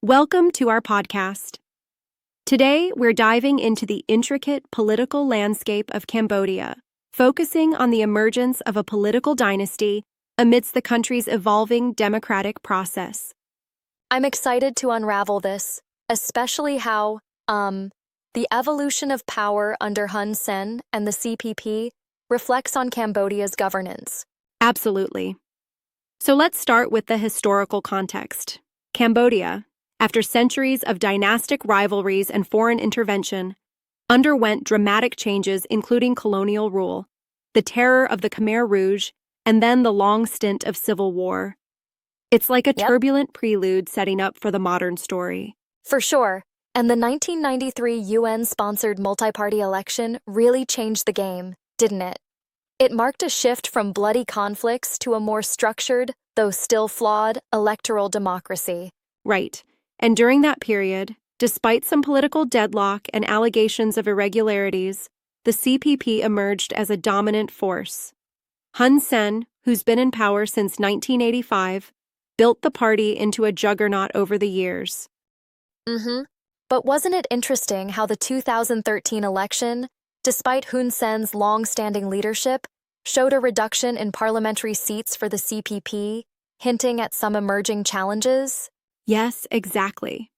Welcome to our podcast. Today, we're diving into the intricate political landscape of Cambodia, focusing on the emergence of a political dynasty amidst the country's evolving democratic process. I'm excited to unravel this, especially how, the evolution of power under Hun Sen and the CPP reflects on Cambodia's governance. Absolutely. So let's start with the historical context. Cambodia, after centuries of dynastic rivalries and foreign intervention, underwent dramatic changes including colonial rule, the terror of the Khmer Rouge, and then the long stint of civil war. It's like a turbulent prelude setting up for the modern story. For sure, and the 1993 UN-sponsored multi-party election really changed the game, didn't it? It marked a shift from bloody conflicts to a more structured, though still flawed, electoral democracy. Right. And during that period, despite some political deadlock and allegations of irregularities, the CPP emerged as a dominant force. Hun Sen, who's been in power since 1985, built the party into a juggernaut over the years. But wasn't it interesting how the 2013 election, despite Hun Sen's long-standing leadership, showed a reduction in parliamentary seats for the CPP, hinting at some emerging challenges? Yes, exactly.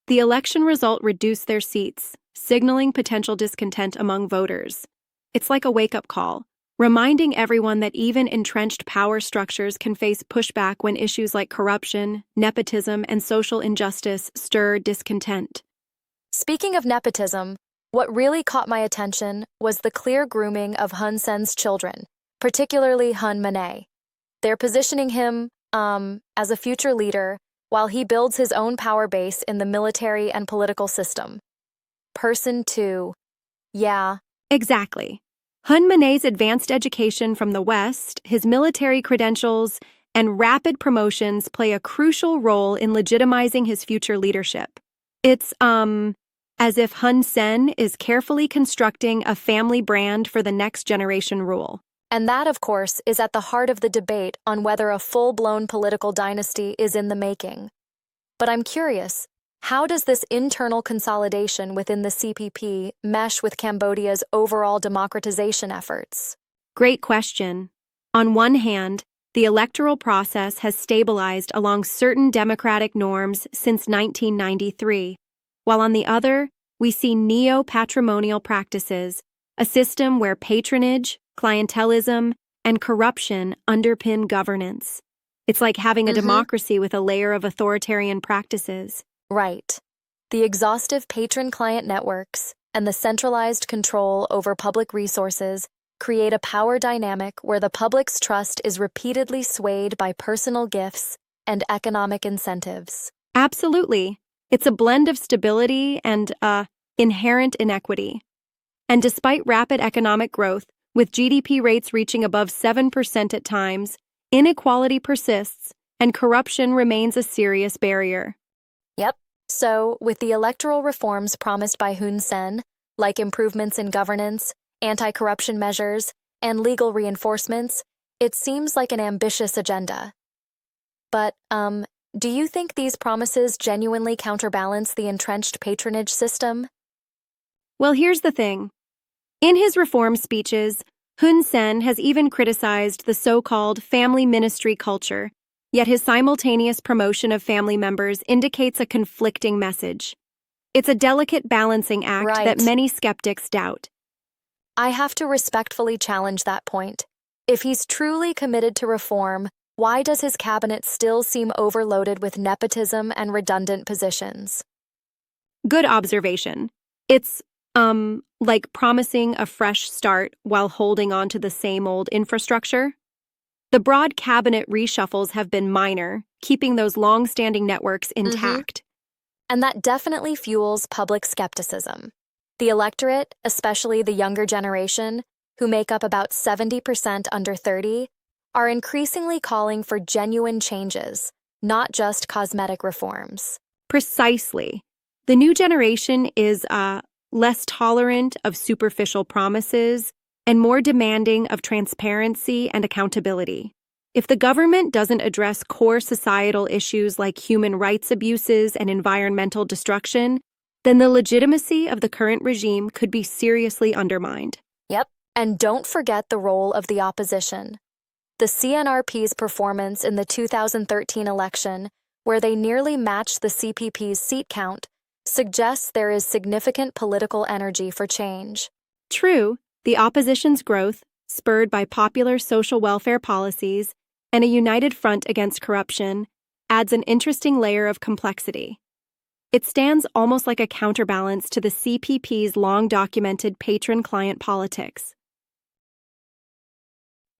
The election result reduced their seats, signaling potential discontent among voters. It's like a wake-up call, reminding everyone that even entrenched power structures can face pushback when issues like corruption, nepotism, and social injustice stir discontent. Speaking of nepotism, what really caught my attention was the clear grooming of Hun Sen's children, particularly Hun Manet. They're positioning him, as a future leader, while he builds his own power base in the military and political system. Person 2. Yeah. Exactly. Hun Manet's advanced education from the West, his military credentials, and rapid promotions play a crucial role in legitimizing his future leadership. It's, as if Hun Sen is carefully constructing a family brand for the next generation rule. And that, of course, is at the heart of the debate on whether a full-blown political dynasty is in the making. But I'm curious, how does this internal consolidation within the CPP mesh with Cambodia's overall democratization efforts? Great question. On one hand, the electoral process has stabilized along certain democratic norms since 1993, while on the other, we see neo-patrimonial practices, a system where patronage, clientelism, and corruption underpin governance. It's like having a democracy with a layer of authoritarian practices. Right. The exhaustive patron-client networks and the centralized control over public resources create a power dynamic where the public's trust is repeatedly swayed by personal gifts and economic incentives. Absolutely. It's a blend of stability and, inherent inequity. And despite rapid economic growth, with GDP rates reaching above 7% at times, inequality persists, and corruption remains a serious barrier. Yep. So, with the electoral reforms promised by Hun Sen, like improvements in governance, anti-corruption measures, and legal reinforcements, it seems like an ambitious agenda. But, do you think these promises genuinely counterbalance the entrenched patronage system? Well, here's the thing. In his reform speeches, Hun Sen has even criticized the so-called family ministry culture, yet his simultaneous promotion of family members indicates a conflicting message. It's a delicate balancing act that many skeptics doubt. I have to respectfully challenge that point. If he's truly committed to reform, why does his cabinet still seem overloaded with nepotism and redundant positions? Good observation. It's, like promising a fresh start while holding on to the same old infrastructure. The broad cabinet reshuffles have been minor, keeping those long-standing networks intact. And that definitely fuels public skepticism. The electorate, especially the younger generation, who make up about 70% under 30, are increasingly calling for genuine changes, not just cosmetic reforms. Precisely. The new generation is, less tolerant of superficial promises and more demanding of transparency and accountability. If the government doesn't address core societal issues like human rights abuses and environmental destruction, then the legitimacy of the current regime could be seriously undermined. Yep, and don't forget the role of the opposition. The CNRP's performance in the 2013 election, where they nearly matched the CPP's seat count, suggests there is significant political energy for change. True, the opposition's growth, spurred by popular social welfare policies and a united front against corruption, adds an interesting layer of complexity. It stands almost like a counterbalance to the CPP's long-documented patron-client politics.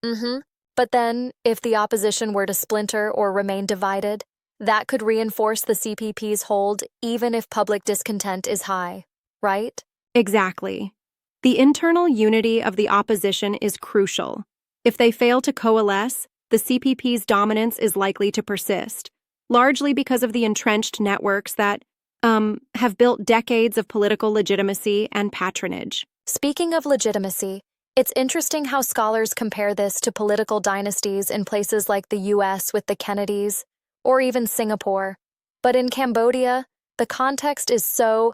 But then, if the opposition were to splinter or remain divided, that could reinforce the CPP's hold even if public discontent is high, right? Exactly. The internal unity of the opposition is crucial. If they fail to coalesce, the CPP's dominance is likely to persist, largely because of the entrenched networks that have built decades of political legitimacy and patronage. Speaking of legitimacy, it's interesting how scholars compare this to political dynasties in places like the US with the Kennedys, or even Singapore. But in Cambodia, the context is so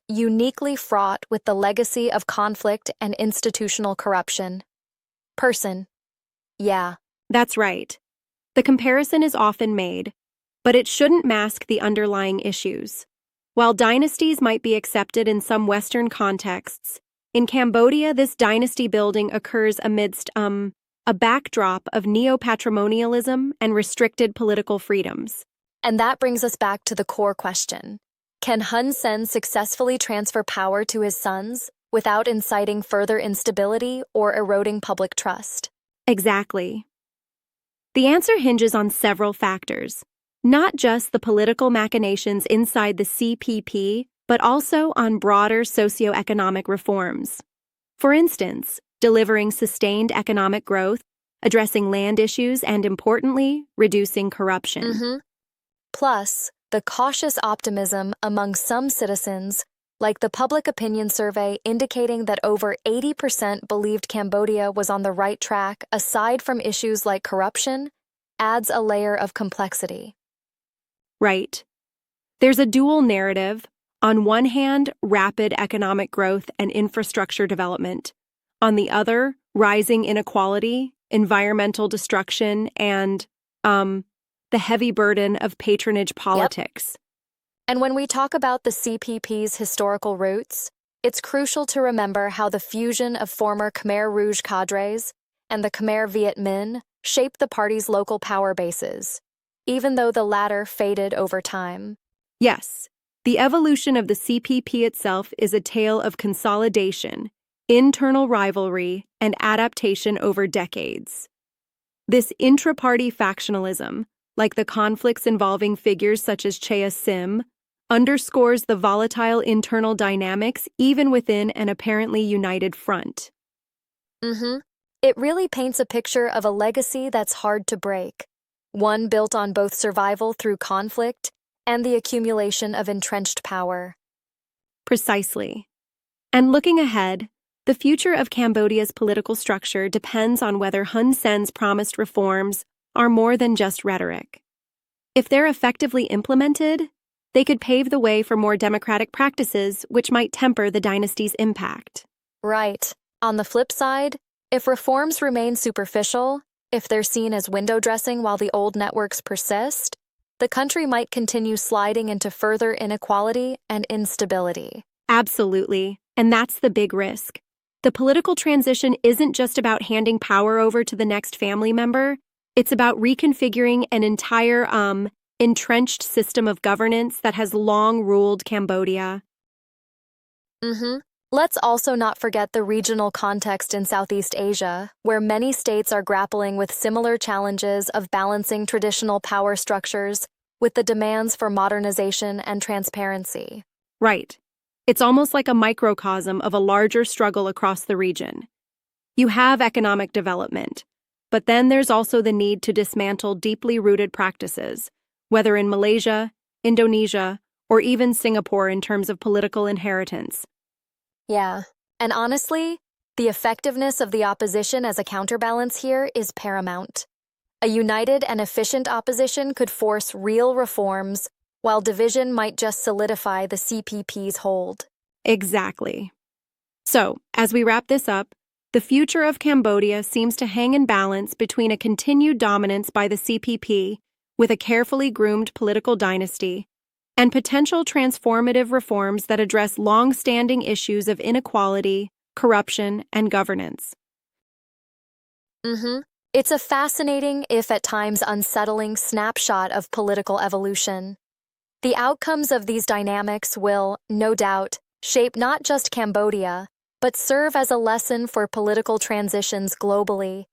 uniquely fraught with the legacy of conflict and institutional corruption. Yeah. That's right. The comparison is often made, but it shouldn't mask the underlying issues. While dynasties might be accepted in some Western contexts, in Cambodia this dynasty building occurs amidst a backdrop of neo-patrimonialism and restricted political freedoms. And that brings us back to the core question. Can Hun Sen successfully transfer power to his sons without inciting further instability or eroding public trust? Exactly. The answer hinges on several factors, not just the political machinations inside the CPP, but also on broader socioeconomic reforms. For instance, delivering sustained economic growth, addressing land issues, and importantly, reducing corruption. Plus, the cautious optimism among some citizens, like the public opinion survey indicating that over 80% believed Cambodia was on the right track aside from issues like corruption, adds a layer of complexity. Right. There's a dual narrative. On one hand, rapid economic growth and infrastructure development. On the other, rising inequality, environmental destruction, and, the heavy burden of patronage politics. Yep. And when we talk about the CPP's historical roots, it's crucial to remember how the fusion of former Khmer Rouge cadres and the Khmer Viet Minh shaped the party's local power bases, even though the latter faded over time. Yes, the evolution of the CPP itself is a tale of consolidation, internal rivalry, and adaptation over decades. This intra-party factionalism, like the conflicts involving figures such as Chea Sim, underscores the volatile internal dynamics even within an apparently united front. It really paints a picture of a legacy that's hard to break, one built on both survival through conflict and the accumulation of entrenched power. Precisely. And looking ahead, the future of Cambodia's political structure depends on whether Hun Sen's promised reforms are more than just rhetoric. If they're effectively implemented, they could pave the way for more democratic practices which might temper the dynasty's impact. Right. On the flip side, if reforms remain superficial, if they're seen as window dressing while the old networks persist, the country might continue sliding into further inequality and instability. Absolutely. And that's the big risk. The political transition isn't just about handing power over to the next family member. It's about reconfiguring an entire, entrenched system of governance that has long ruled Cambodia. Let's also not forget the regional context in Southeast Asia, where many states are grappling with similar challenges of balancing traditional power structures with the demands for modernization and transparency. Right. It's almost like a microcosm of a larger struggle across the region. You have economic development, but then there's also the need to dismantle deeply rooted practices, whether in Malaysia, Indonesia, or even Singapore in terms of political inheritance. Yeah, and honestly, the effectiveness of the opposition as a counterbalance here is paramount. A united and efficient opposition could force real reforms, while division might just solidify the CPP's hold. Exactly. So, as we wrap this up, the future of Cambodia seems to hang in balance between a continued dominance by the CPP, with a carefully groomed political dynasty, and potential transformative reforms that address long-standing issues of inequality, corruption, and governance. It's a fascinating, if at times unsettling, snapshot of political evolution. The outcomes of these dynamics will, no doubt, shape not just Cambodia, but serve as a lesson for political transitions globally,